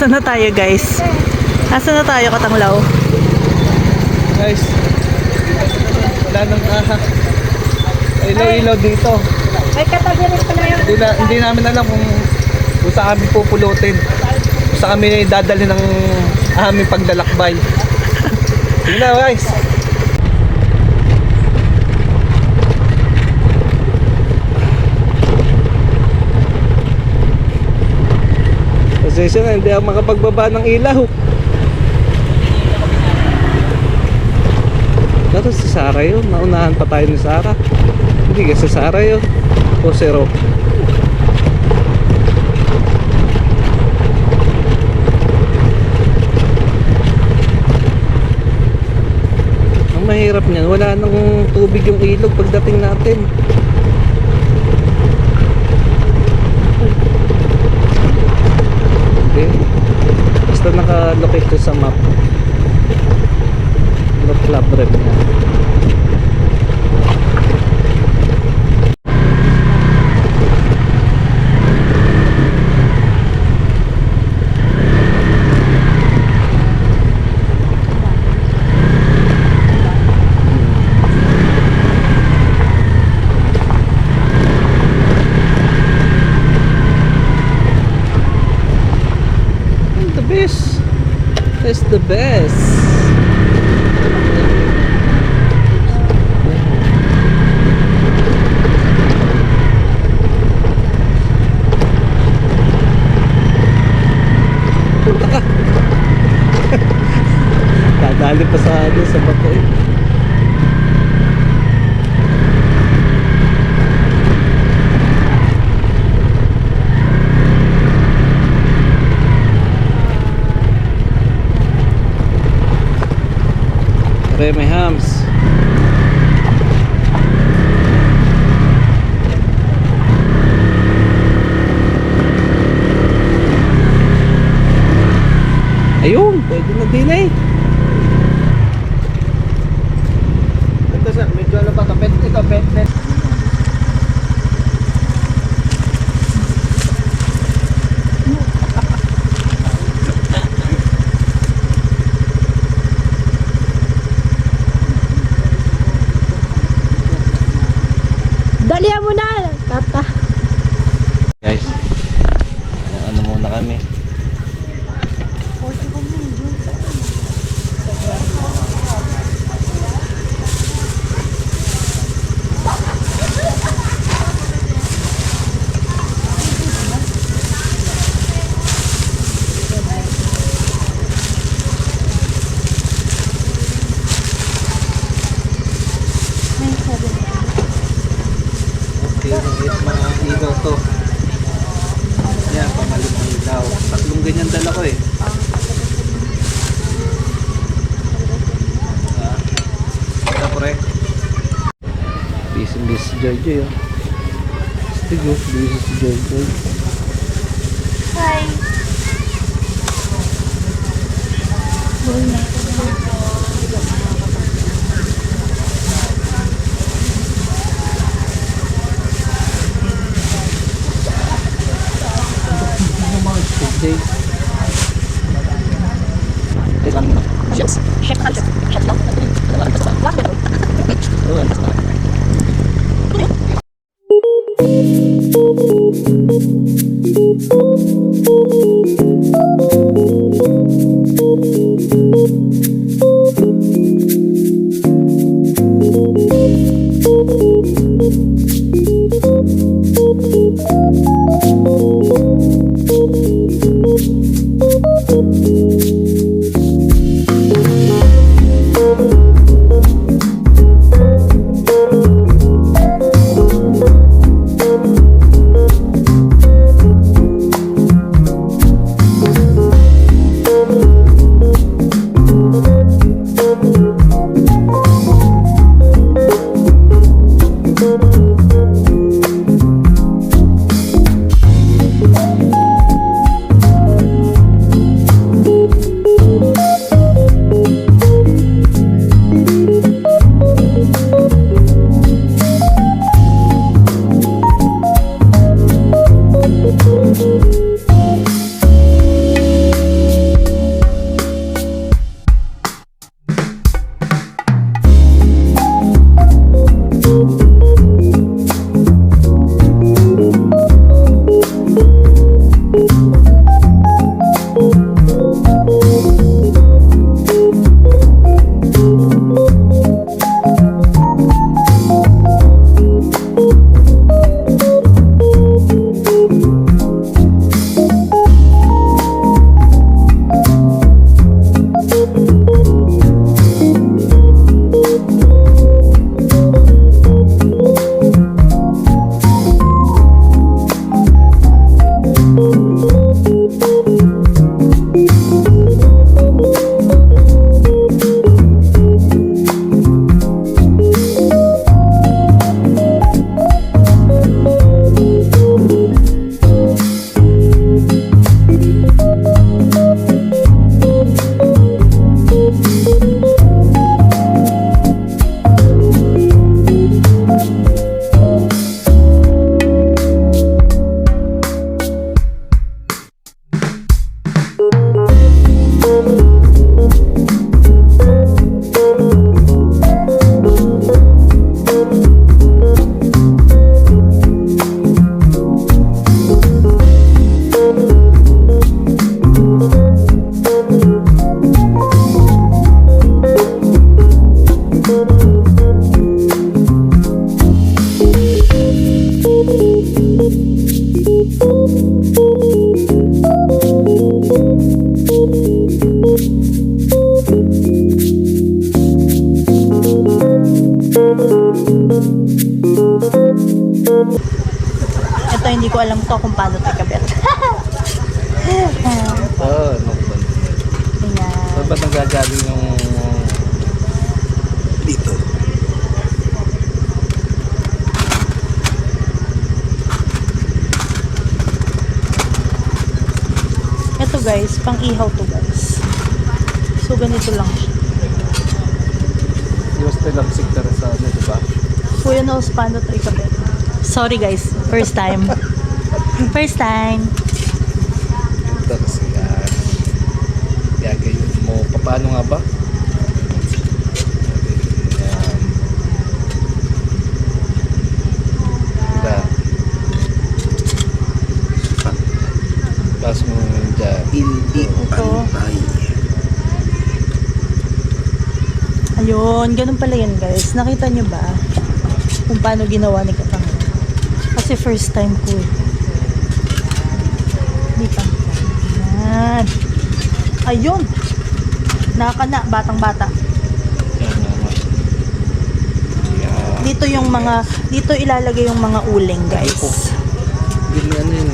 Asa na tayo, guys? Asa na tayo, Katanglaw? Guys, wala nang ilaw-ilaw dito. May katabi rin pala yun. Hindi namin alam kung saan kami pupulutin. Kung saan kami dadali ng aming paglalakbay. Sige na, guys. Pasensya na, hindi ako makapagbaba ng ilaw. Pero si Sarah yun, naunahan pa tayo ni Sarah. Hindi ka si Sarah yun. O zero. Ang mahirap niyan, wala nang tubig yung ilog pagdating natin. Okay. Basta naka-locate ko sa map. Look club rep niya. It's the best. Punta ka. Dadali pa sa bato eh. May hams. Ayun, pwede na din eh. Ito sir, medyo ano pa, kapit ito, petness. Dalihan mo na, tata. Guys, ano muna kami. Mga ilaw to. Yan, pamalimang ilaw. Tatlong ganyan dala ko eh. Ito pre. Busy si Joy oh. Stigo, busy si Joy. Hi. Ito hindi ko alam to kung paano ito ikabit. Oo, ano ba? Ayan. Saan ba nanggagaling yung dito? Ito guys, pang ihaw to guys. So ganito lang siya. Iwas tayo lamsik na rin sa ano, diba? Kuya knows paano ito ikabit. Sorry guys, first time. First time. Ito kasi yan. Gagawin mo. Paano nga ba? Yan. Diba? Pas mo dyan. Hindi Ito. Ayun, ganun pala yan guys. Nakita nyo ba kung paano ginawa ni Katang? Kasi first time ko eh. Hindi pa. Yan. Ayun. Nakakana, batang-bata. Yan naman. Yan. Dito yung mga, dito ilalagay yung mga uling guys. Yun ano yun.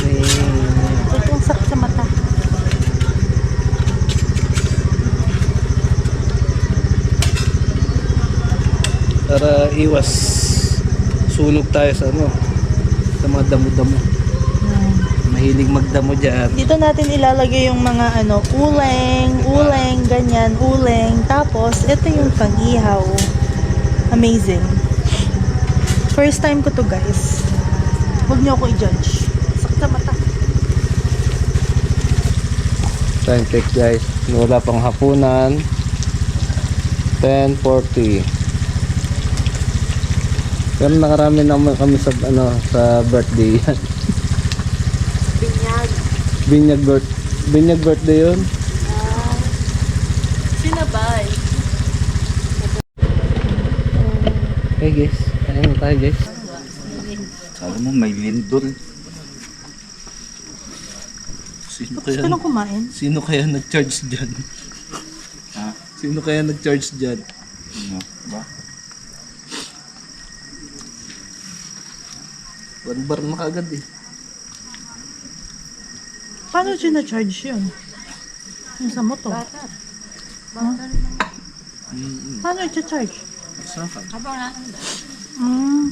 May... Ito yung sakit sa mata. Para iwas sunog tayo sa ano, sa mga damo-damo. Yan. Mahilig magdamo dyan. Dito natin ilalagay yung mga ano, uleng, ganyan, uleng. Tapos, ito yung pang-ihaw. Amazing. First time ko to guys. Huwag niyo ako i-judge. Sakit sa mata. Time check guys. Wala pang hapunan. 10:40. Pero nakarami naman kami sa ano sa birthday yan. Binyag birthday yun. Sinabay. Hey guys, ayun na tayo guys. Sabi mo may lindol. Sino Gusto ko lang kumain. Sino kaya nag-charge dyan? Ha? Sino kaya nag-charge dyan? Ano ba? One bar na kagad eh. Paano siya na-charge yun? Yung sa moto. Huh? Paano i-charge? Saka. Mm.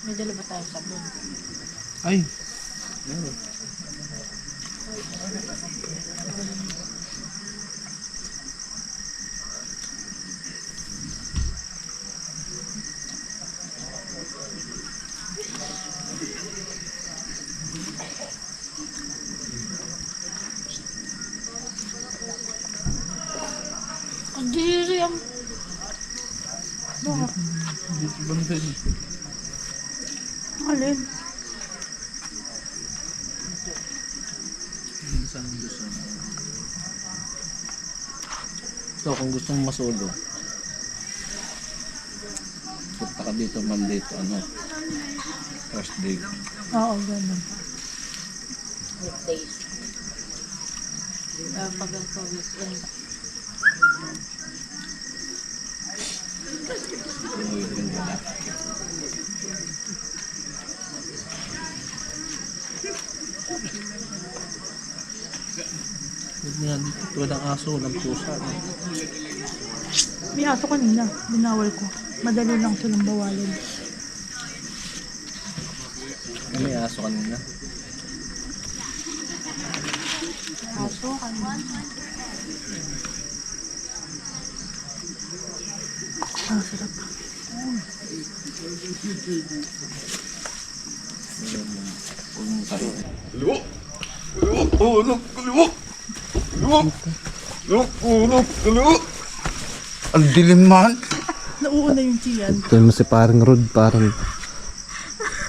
May dala ba tayo sabon? Ay. Ang diri ang... Dito banda yun. Alin? Saan gusto mo? So kung gusto mong masolo, punta ka dito Monday to ano, Thursday. Oo, ganun. Weekend wala. Huwag nga dito, walang aso, walang pusa. No? May aso kanina. Binawal ko. Madali lang silang bawalin. May aso kanina. Aso kanina. Ang sarap. Huwag mong kain. Kaliwa! Kaliwa! Ulog! Kaliwa! Kaliwa! Ulog! Kaliwa! Ang dilim man! Nauuna yung tiyan. Ito mo si paring Rod, parang...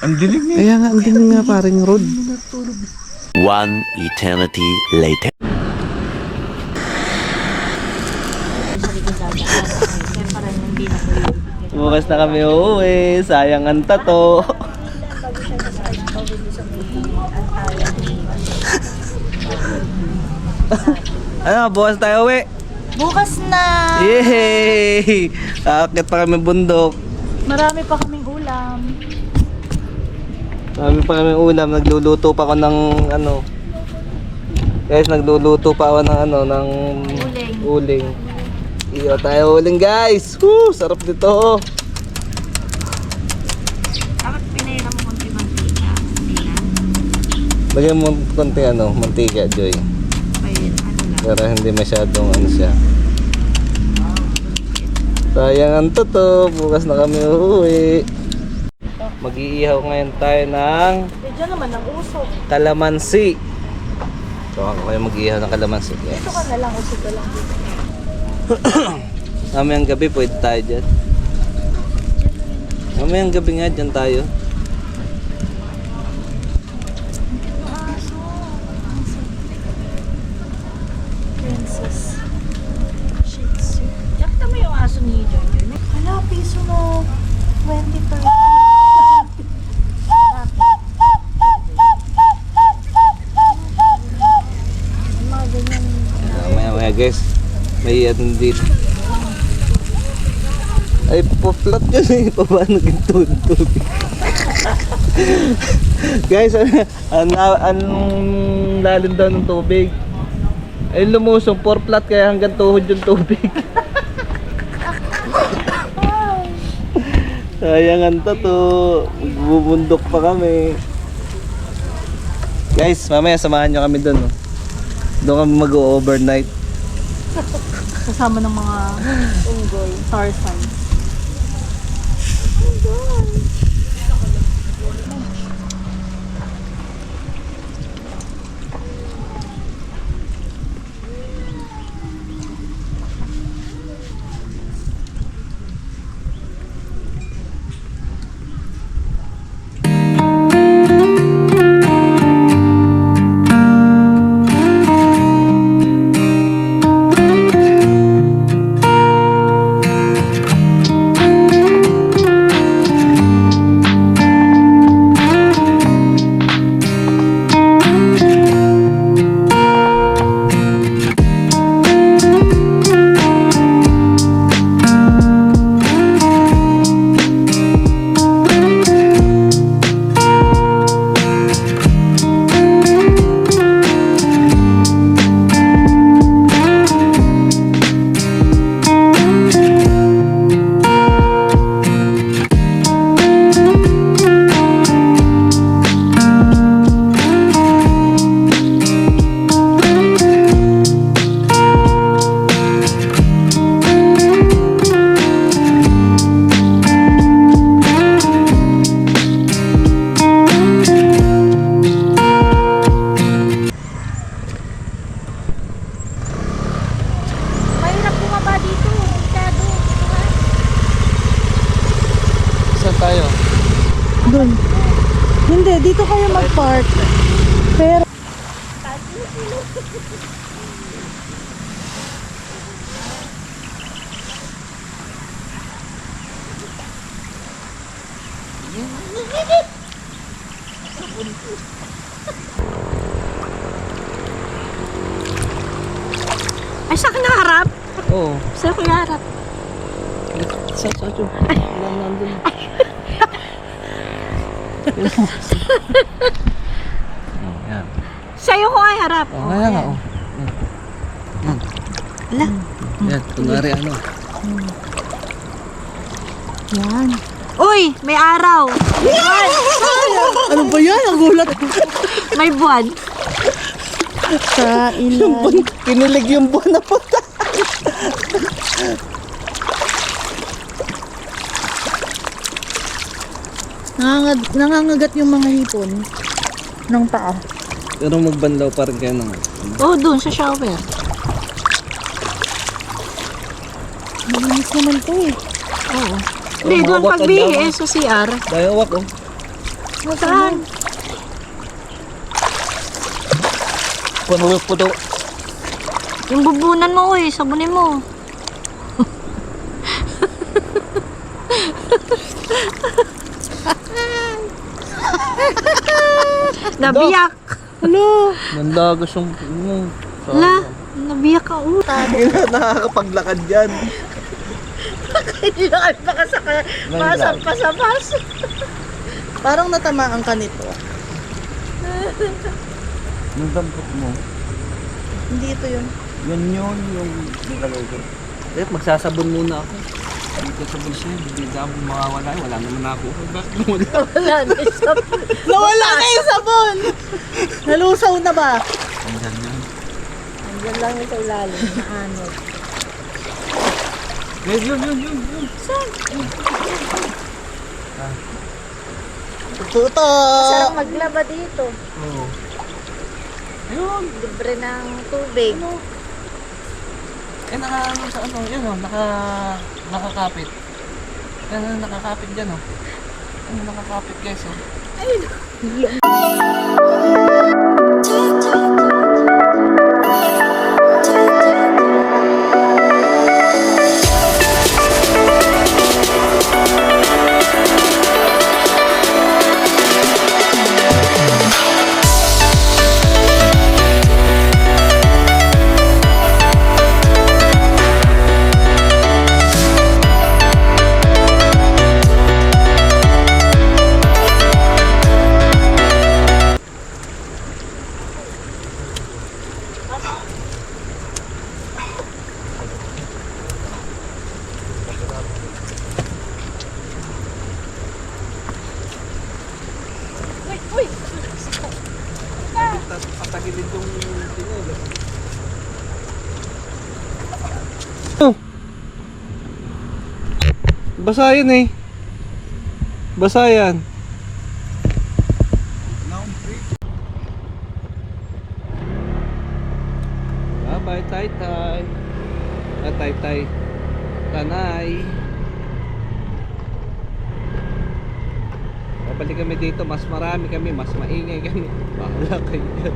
Ang dilim eh! Kaya nga, ang dilim nga paring Rod. Natulog. One eternity later. Bukas na kami uuwi, sayang ang tato. Ano, bukas tayo uwi. Bukas na! Yay! Akit pa kami bundok. Marami pa kaming ulam. Marami pa kami ulam. Nagluluto pa ako ng ano. Guys, nagluluto pa ako ng ano, ng uling. Iyo tayo uling guys. Woo! Sarap dito. Dapat pinahira mo konti mantika. Hindi na. Lagyan mo konti ano, mantika, Joy. Ayun, ano lang. Para hindi masyadong ano siya. Sayang ang toto. Bukas na kami uuwi. Mag-iihaw ngayon tayo ng Diyan naman ang usok. kalamansi. So ako kayo mag-iihaw ng kalamansi. Guys. Ito ka na lang, usok ka lang dito. Mamayang gabi pwede tayo dyan. Mamayang gabi nga dyan tayo. Princess. Shih Tzu. Nakita mo yung aso ni Jojo? Hala, piso na 20 per. Mga ganyan. Maya guys. May ano dito. Ay, pa-flat yun eh. Paano ganito yung tubig? Guys, anong lalim daw ng tubig? Ay, lumusong 4 flat kaya hanggang tuhod yung tubig. Sayangan to. Magbubundok pa kami. Guys, mamaya samahan nyo kami doon. Doon kami mag-overnight. Kasama ng mga unggoy. Tarzan. Mahirap bumaba dito. Delikado. Saan tayo? Doon. Hindi, dito kayo mag-park. Pero Ay, sa akin nakaharap. Oo. Sa akin nakaharap. Sa Joy. Nandun. Yan. Sa'yo ko ay harap. Oh, kaya nga, oh. Ala. Yan, kunwari ano. yan. Uy, may araw. May buwan. Ano ba yan? Ang gulat. May buwan. Sa ilan. Kinilig yung buwan na puta. Nangangagat yung mga hipon ng paa. Pero magbanlaw pa rin kayo ng... Oh, doon sa shower. Malinis naman to eh. Oo. Hindi, doon mawak ang pagbihis sa CR. Dayawak, oh. Saan? Puno. Yung bubunan mo, uy. Sabunin mo. Nabiyak. Hello. Nanlagos yung... Ala. Nabiyak ka uta. Nakakapaglakad dyan. Hindi na kayo makasakay. Masampa sa bus. Parang natamaan ka nito. Yung dampot mo. Hindi ito yun. Yan yun, yung nilagay ko. Eh, magsasabon muna ako. Dito sa bulsa, hindi ka mawawala. Wala naman ako. Bakit mo wala? Wala na isa. Nawala na yung sabon! Nalusaw na ba? Andyan yan. Andiyan lang yung sa ilalim. Naanod. Yun. Tuto! Sarap maglaba dito. Oo. Ayun. Libre ng tubig. Eh, ano sa ano, yun o, nakakapit. Yan, nakakapit dyan o. Ano, nakakapit guys o. Patagilid yung tinilo. Basa yan eh. Basa yan. Bye-bye, tay-tay. Tay-tay. Tanay. Babalik kami dito, mas marami kami, mas maingay kami. Bahala kayo dyan.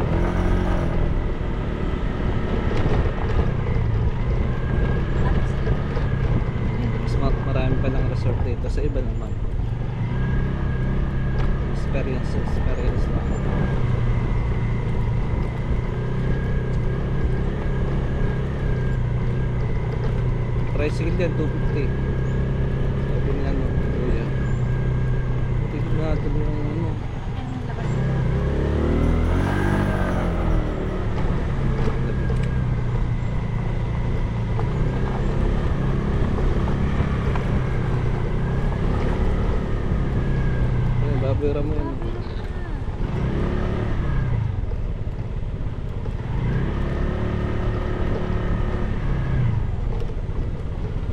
Mas marami pa lang resort dito sa iba naman. Experience lang. Tricycle yan, 250. Sabi ni ano, kuya. Dito na ito yung ano. Ayun, babera mo yun.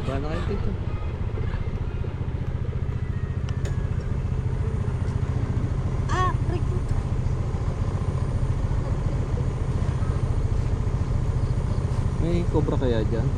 Baba na kayo dito. May cobra kaya dyan?